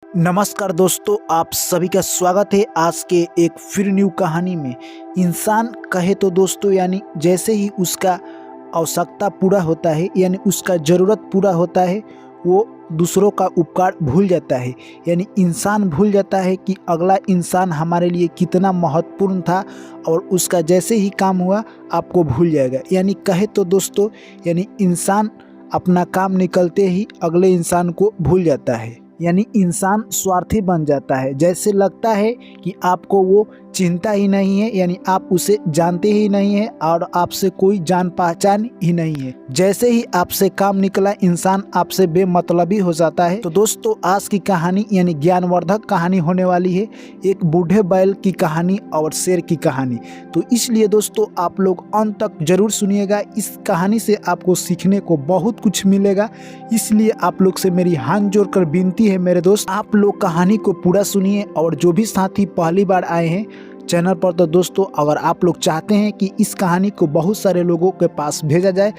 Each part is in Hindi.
नमस्कार दोस्तों, आप सभी का स्वागत है आज के एक फिर न्यू कहानी में। इंसान कहे तो दोस्तों यानी जैसे ही उसका आवश्यकता पूरा होता है यानी उसका ज़रूरत पूरा होता है वो दूसरों का उपकार भूल जाता है। यानी इंसान भूल जाता है कि अगला इंसान हमारे लिए कितना महत्वपूर्ण था और उसका जैसे ही काम हुआ आपको भूल जाएगा। यानी कहे तो दोस्तों यानी इंसान अपना काम निकलते ही अगले इंसान को भूल जाता है। यानी इंसान स्वार्थी बन जाता है। जैसे लगता है कि आपको वो चिंता ही नहीं है, यानी आप उसे जानते ही नहीं है और आपसे कोई जान पहचान ही नहीं है। जैसे ही आपसे काम निकला इंसान आपसे बेमतलबी हो जाता है। तो दोस्तों आज की कहानी यानी ज्ञानवर्धक कहानी होने वाली है, एक बूढ़े बैल की कहानी और शेर की कहानी। तो इसलिए दोस्तों आप लोग अंत तक जरूर सुनिएगा। इस कहानी से आपको सीखने को बहुत कुछ मिलेगा, इसलिए आप लोग से मेरी हाथ जोड़कर विनती है मेरे दोस्त, आप लोग कहानी को पूरा सुनिए। और जो भी साथी पहली बार आए हैं चैनल पर, तो दोस्तों अगर आप लोग चाहते हैं कि इस कहानी को बहुत सारे लोगों के पास भेजा जाए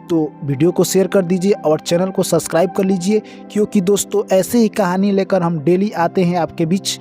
तो वीडियो को शेयर कर दीजिए और चैनल को सब्सक्राइब कर लीजिए, क्योंकि दोस्तों ऐसे ही कहानी लेकर हम डेली आते हैं आपके बीच।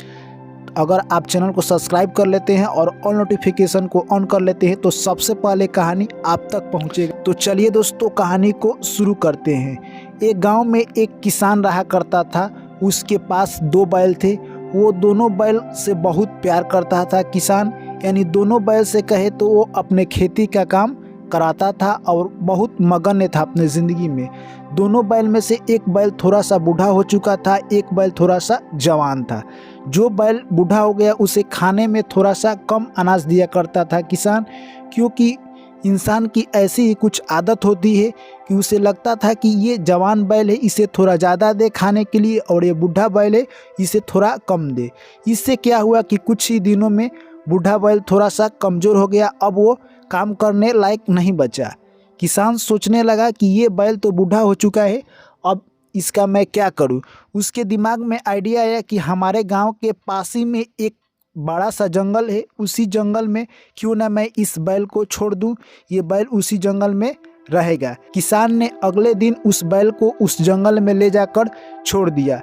अगर आप चैनल को सब्सक्राइब कर लेते हैं और ऑल नोटिफिकेशन को ऑन कर लेते हैं तो सबसे पहले कहानी आप तक पहुंचेगा। तो चलिए दोस्तों कहानी को शुरू करते हैं। एक गांव में एक किसान रहा करता था। उसके पास 2 बैल थे। वो दोनों बैल से बहुत प्यार करता था किसान, यानी दोनों बैल से कहे तो वो अपने खेती का काम कराता था और बहुत मगन था अपने ज़िंदगी में। दोनों बैल में से एक बैल थोड़ा सा बूढ़ा हो चुका था, एक बैल थोड़ा सा जवान था। जो बैल बूढ़ा हो गया उसे खाने में थोड़ा सा कम अनाज दिया करता था किसान, क्योंकि इंसान की ऐसी ही कुछ आदत होती है कि उसे लगता था कि ये जवान बैल है इसे थोड़ा ज़्यादा दे खाने के लिए और ये बूढ़ा बैल है इसे थोड़ा कम दे। इससे क्या हुआ कि कुछ ही दिनों में बूढ़ा बैल थोड़ा सा कमज़ोर हो गया, अब वो काम करने लायक नहीं बचा। किसान सोचने लगा कि ये बैल तो बूढ़ा हो चुका है, अब इसका मैं क्या करूं। उसके दिमाग में आइडिया आया कि हमारे गांव के पास ही में एक बड़ा सा जंगल है, उसी जंगल में क्यों ना मैं इस बैल को छोड़ दूं, ये बैल उसी जंगल में रहेगा। किसान ने अगले दिन उस बैल को उस जंगल में ले जाकर छोड़ दिया।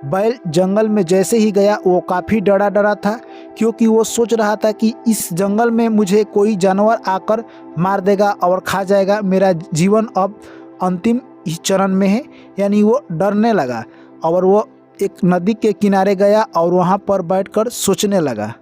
बैल जंगल में जैसे ही गया वो काफ़ी डरा डरा था, क्योंकि वो सोच रहा था कि इस जंगल में मुझे कोई जानवर आकर मार देगा और खा जाएगा, मेरा जीवन अब अंतिम ही चरण में है। यानी वो डरने लगा और वो एक नदी के किनारे गया और वहाँ पर बैठकर सोचने लगा।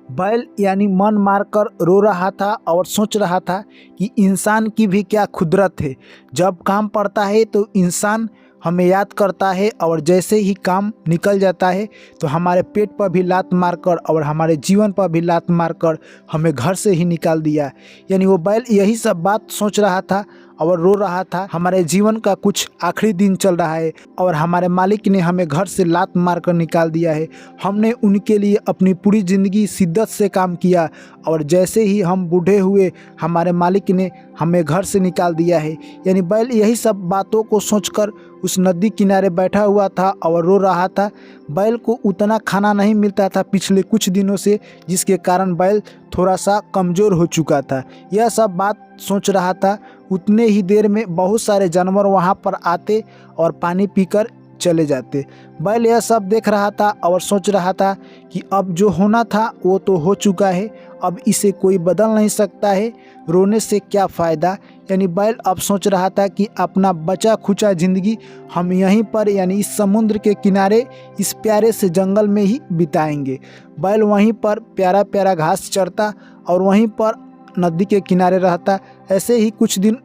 बैल यानी मन मारकर रो रहा था और सोच रहा था कि इंसान की भी क्या खुदरत है, जब काम पड़ता है तो इंसान हमें याद करता है और जैसे ही काम निकल जाता है तो हमारे पेट पर भी लात मारकर और हमारे जीवन पर भी लात मारकर हमें घर से ही निकाल दिया। यानी वो बैल यही सब बात सोच रहा था और रो रहा था। हमारे जीवन का कुछ आखिरी दिन चल रहा है और हमारे मालिक ने हमें घर से लात मारकर निकाल दिया है। हमने उनके लिए अपनी पूरी ज़िंदगी शिद्दत से काम किया और जैसे ही हम बूढ़े हुए हमारे मालिक ने हमें घर से निकाल दिया है। यानी बैल यही सब बातों को सोचकर उस नदी किनारे बैठा हुआ था और रो रहा था। बैल को उतना खाना नहीं मिलता था पिछले कुछ दिनों से, जिसके कारण बैल थोड़ा सा कमज़ोर हो चुका था। यह सब बात सोच रहा था, उतने ही देर में बहुत सारे जानवर वहाँ पर आते और पानी पीकर चले जाते। बैल यह सब देख रहा था और सोच रहा था कि अब जो होना था वो तो हो चुका है, अब इसे कोई बदल नहीं सकता है, रोने से क्या फ़ायदा। यानी बैल अब सोच रहा था कि अपना बचा खुचा ज़िंदगी हम यहीं पर यानी इस समुद्र के किनारे इस प्यारे से जंगल में ही बिताएंगे। बैल वहीं पर प्यारा प्यारा घास चरता और वहीं पर नदी के किनारे रहता। ऐसे ही कुछ दिन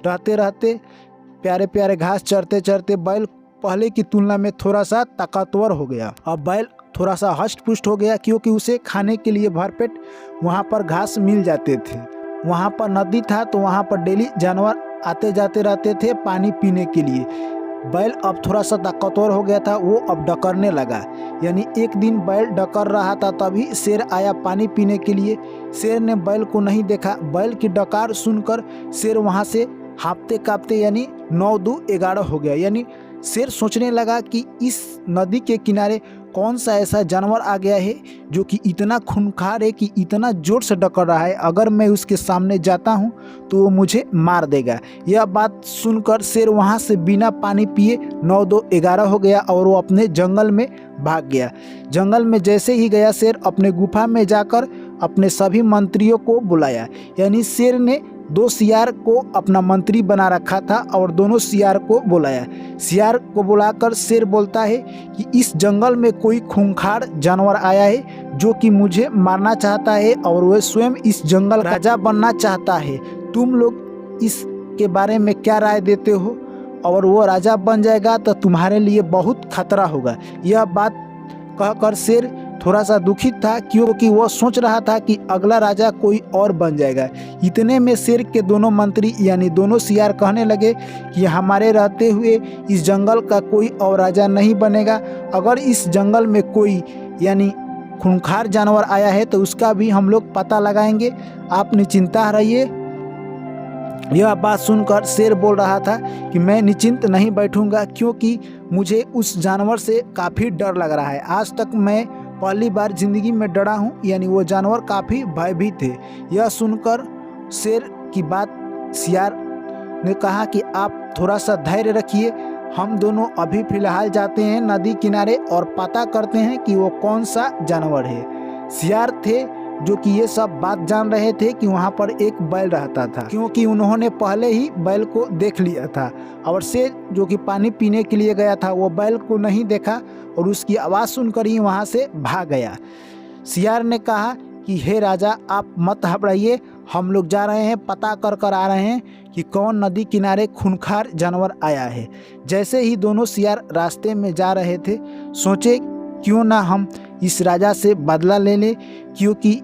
रहते रहते प्यारे प्यारे घास चरते चरते बैल पहले की तुलना में थोड़ा सा ताकतवर हो गया। अब बैल थोड़ा सा हष्ट पुष्ट हो गया, क्योंकि उसे खाने के लिए भरपेट वहाँ पर घास मिल जाते थे। वहाँ पर नदी था तो वहाँ पर डेली जानवर आते जाते रहते थे पानी पीने के लिए। बैल अब थोड़ा सा ताकतवर हो गया था, वो अब डकरने लगा। यानी एक दिन बैल डकर रहा था, तभी शेर आया पानी पीने के लिए। शेर ने बैल को नहीं देखा, बैल की डकार सुनकर शेर वहाँ से हाँफते काँपते यानी 9 2 11 हो गया। यानी शेर सोचने लगा कि इस नदी के किनारे कौन सा ऐसा जानवर आ गया है जो कि इतना खूंखार है कि इतना ज़ोर से डकर रहा है, अगर मैं उसके सामने जाता हूँ तो वो मुझे मार देगा। यह बात सुनकर शेर वहाँ से बिना पानी पिए 9-2-11 हो गया और वो अपने जंगल में भाग गया। जंगल में जैसे ही गया शेर अपने गुफा में जाकर अपने सभी मंत्रियों को बुलाया। यानी शेर ने 2 सियार को अपना मंत्री बना रखा था और दोनों सियार को बुलाया। सियार को बुलाकर शेर बोलता है कि इस जंगल में कोई खूंखार जानवर आया है जो कि मुझे मारना चाहता है और वह स्वयं इस जंगल का राजा बनना चाहता है। तुम लोग इसके बारे में क्या राय देते हो? और वो राजा बन जाएगा तो तुम्हारे लिए बहुत खतरा होगा। यह बात कहकर शेर थोड़ा सा दुखित था क्योंकि वो सोच रहा था कि अगला राजा कोई और बन जाएगा। इतने में शेर के दोनों मंत्री यानी दोनों सियार कहने लगे कि हमारे रहते हुए इस जंगल का कोई और राजा नहीं बनेगा। अगर इस जंगल में कोई यानी खूंखार जानवर आया है तो उसका भी हम लोग पता लगाएंगे, आप निश्चिंता रहिए। यह बात सुनकर शेर बोल रहा था कि मैं निश्चिंत नहीं बैठूंगा क्योंकि मुझे उस जानवर से काफ़ी डर लग रहा है। आज तक मैं पहली बार ज़िंदगी में डरा हूँ। यानी वो जानवर काफ़ी भयभीत थे। यह सुनकर शेर की बात सियार ने कहा कि आप थोड़ा सा धैर्य रखिए, हम दोनों अभी फ़िलहाल जाते हैं नदी किनारे और पता करते हैं कि वो कौन सा जानवर है। सियार थे जो कि ये सब बात जान रहे थे कि वहाँ पर एक बैल रहता था क्योंकि उन्होंने पहले ही बैल को देख लिया था। और शेर जो कि पानी पीने के लिए गया था वो बैल को नहीं देखा और उसकी आवाज़ सुनकर ही वहाँ से भाग गया। सियार ने कहा कि हे राजा, आप मत घबराइए, हम लोग जा रहे हैं, पता कर आ रहे हैं कि कौन नदी किनारे खूंखार जानवर आया है। जैसे ही दोनों सियार रास्ते में जा रहे थे सोचे क्यों ना हम इस राजा से बदला ले लें, क्योंकि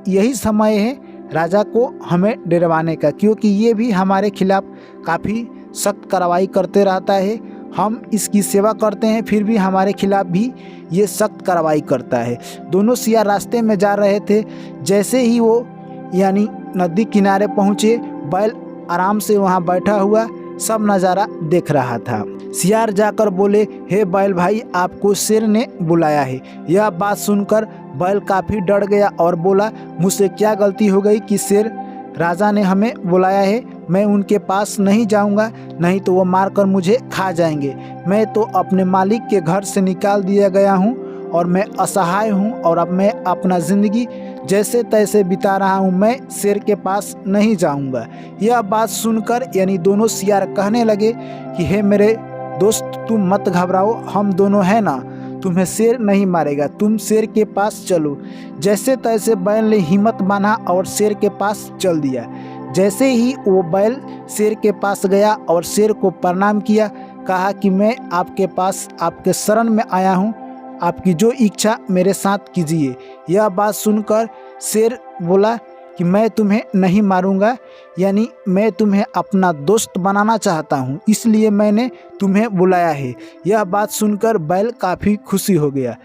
यही समय है राजा को हमें डरवाने का, क्योंकि ये भी हमारे खिलाफ काफ़ी सख्त कार्रवाई करते रहता है। हम इसकी सेवा करते हैं फिर भी हमारे खिलाफ भी ये सख्त कार्रवाई करता है। दोनों सियार रास्ते में जा रहे थे। जैसे ही वो यानी नदी किनारे पहुँचे, बैल आराम से वहाँ बैठा हुआ सब नज़ारा देख रहा था। सियार जाकर बोले, हे बैल भाई, आपको शेर ने बुलाया है। यह बात सुनकर बैल काफ़ी डर गया और बोला, मुझसे क्या गलती हो गई कि शेर राजा ने हमें बुलाया है? मैं उनके पास नहीं जाऊंगा, नहीं तो वो मारकर मुझे खा जाएंगे। मैं तो अपने मालिक के घर से निकाल दिया गया हूँ और मैं असहाय हूँ और अब मैं अपना ज़िंदगी जैसे तैसे बिता रहा हूँ, मैं शेर के पास नहीं जाऊँगा। यह बात सुनकर यानी दोनों सियार कहने लगे कि हे मेरे दोस्त, तुम मत घबराओ, हम दोनों हैं ना, तुम्हें शेर नहीं मारेगा, तुम शेर के पास चलो। जैसे तैसे बैल ने हिम्मत बांधा और शेर के पास चल दिया। जैसे ही वो बैल शेर के पास गया और शेर को प्रणाम किया, कहा कि मैं आपके पास आपके शरण में आया हूँ, आपकी जो इच्छा मेरे साथ कीजिए। यह बात सुनकर शेर बोला कि मैं तुम्हें नहीं मारूंगा, यानी मैं तुम्हें अपना दोस्त बनाना चाहता हूँ, इसलिए मैंने तुम्हें बुलाया है। यह बात सुनकर बैल काफ़ी खुशी हो गया।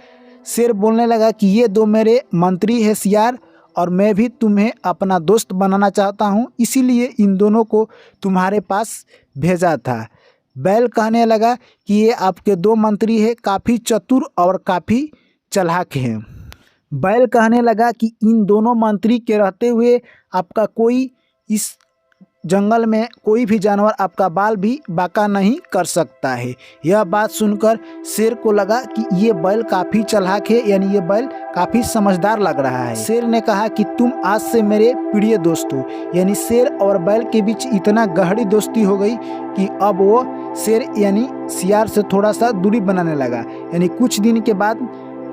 शेर बोलने लगा कि ये दो मेरे मंत्री हैं सियार, और मैं भी तुम्हें अपना दोस्त बनाना चाहता हूँ, इसीलिए इन दोनों को तुम्हारे पास भेजा था। बैल कहने लगा कि ये आपके 2 मंत्री हैं, काफ़ी चतुर और काफ़ी चालाक हैं। बैल कहने लगा कि इन दोनों मंत्री के रहते हुए आपका कोई इस जंगल में कोई भी जानवर आपका बाल भी बांका नहीं कर सकता है। यह बात सुनकर शेर को लगा कि ये बैल काफ़ी चालाक है, यानी ये बैल काफ़ी समझदार लग रहा है। शेर ने कहा कि तुम आज से मेरे प्रिय दोस्त हो। यानी शेर और बैल के बीच इतना गहरी दोस्ती हो गई कि अब वो शेर यानी सियार से थोड़ा सा दूरी बनाने लगा। यानी कुछ दिन के बाद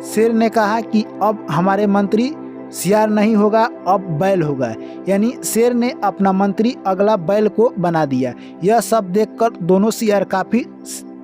शेर ने कहा कि अब हमारे मंत्री सियार नहीं होगा, अब बैल होगा। यानी शेर ने अपना मंत्री अगला बैल को बना दिया। यह सब देखकर दोनों सियार काफ़ी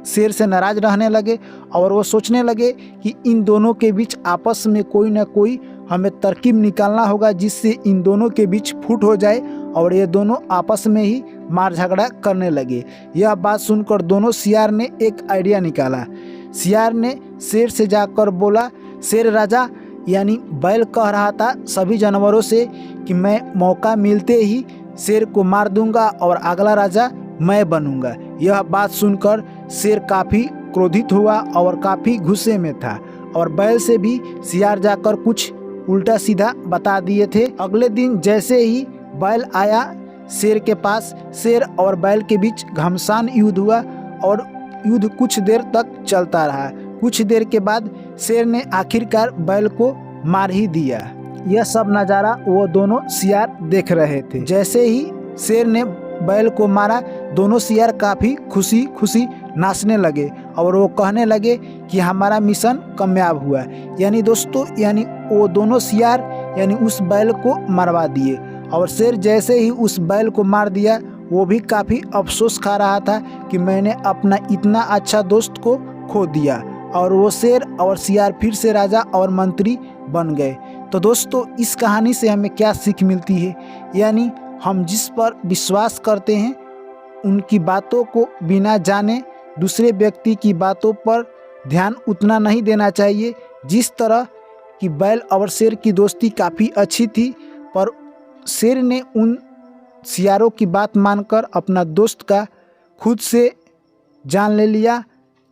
शेर से नाराज़ रहने लगे और वो सोचने लगे कि इन दोनों के बीच आपस में कोई ना कोई हमें तरकीब निकालना होगा जिससे इन दोनों के बीच फूट हो जाए और ये दोनों आपस में ही मार झगड़ा करने लगे। यह बात सुनकर दोनों सियार ने एक आइडिया निकाला। सियार ने शेर से जाकर बोला, शेर राजा, यानी बैल कह रहा था सभी जानवरों से कि मैं मौका मिलते ही शेर को मार दूंगा और अगला राजा मैं बनूंगा। यह बात सुनकर शेर काफ़ी क्रोधित हुआ और काफ़ी गुस्से में था और बैल से भी सियार जाकर कुछ उल्टा सीधा बता दिए थे। अगले दिन जैसे ही बैल आया शेर के पास, शेर और बैल के बीच घमासान युद्ध हुआ और युद्ध कुछ देर तक चलता रहा। कुछ देर के बाद शेर ने आखिरकार बैल को मार ही दिया। यह सब नज़ारा वो दोनों सियार देख रहे थे। जैसे ही शेर ने बैल को मारा, दोनों सियार काफ़ी खुशी खुशी नाचने लगे और वो कहने लगे कि हमारा मिशन कामयाब हुआ। यानी दोस्तों, यानी वो दोनों सियार यानी उस बैल को मरवा दिए और शेर जैसे ही उस बैल को मार दिया, वो भी काफ़ी अफसोस खा रहा था कि मैंने अपना इतना अच्छा दोस्त को खो दिया। और वो शेर और सियार फिर से राजा और मंत्री बन गए। तो दोस्तों, इस कहानी से हमें क्या सीख मिलती है? यानी हम जिस पर विश्वास करते हैं उनकी बातों को बिना जाने दूसरे व्यक्ति की बातों पर ध्यान उतना नहीं देना चाहिए। जिस तरह कि बैल और शेर की दोस्ती काफ़ी अच्छी थी, पर शेर ने उन सियारों की बात मानकर अपना दोस्त का खुद से जान ले लिया।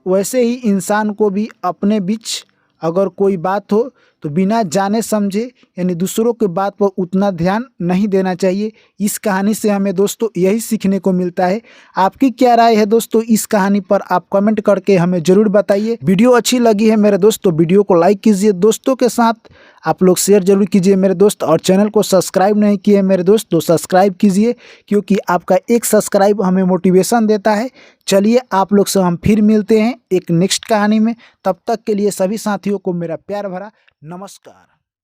वैसे ही इंसान को भी अपने बीच अगर कोई बात हो तो बिना जाने समझे यानी दूसरों के बात पर उतना ध्यान नहीं देना चाहिए। इस कहानी से हमें दोस्तों यही सीखने को मिलता है। आपकी क्या राय है दोस्तों इस कहानी पर? आप कमेंट करके हमें ज़रूर बताइए। वीडियो अच्छी लगी है मेरे दोस्तों, वीडियो को लाइक कीजिए, दोस्तों के साथ आप लोग शेयर जरूर कीजिए मेरे दोस्त, और चैनल को सब्सक्राइब नहीं किए मेरे दोस्त तो सब्सक्राइब कीजिए, क्योंकि आपका एक सब्सक्राइब हमें मोटिवेशन देता है। चलिए आप लोग से हम फिर मिलते हैं एक नेक्स्ट कहानी में। तब तक के लिए सभी साथियों को मेरा प्यार भरा नमस्कार।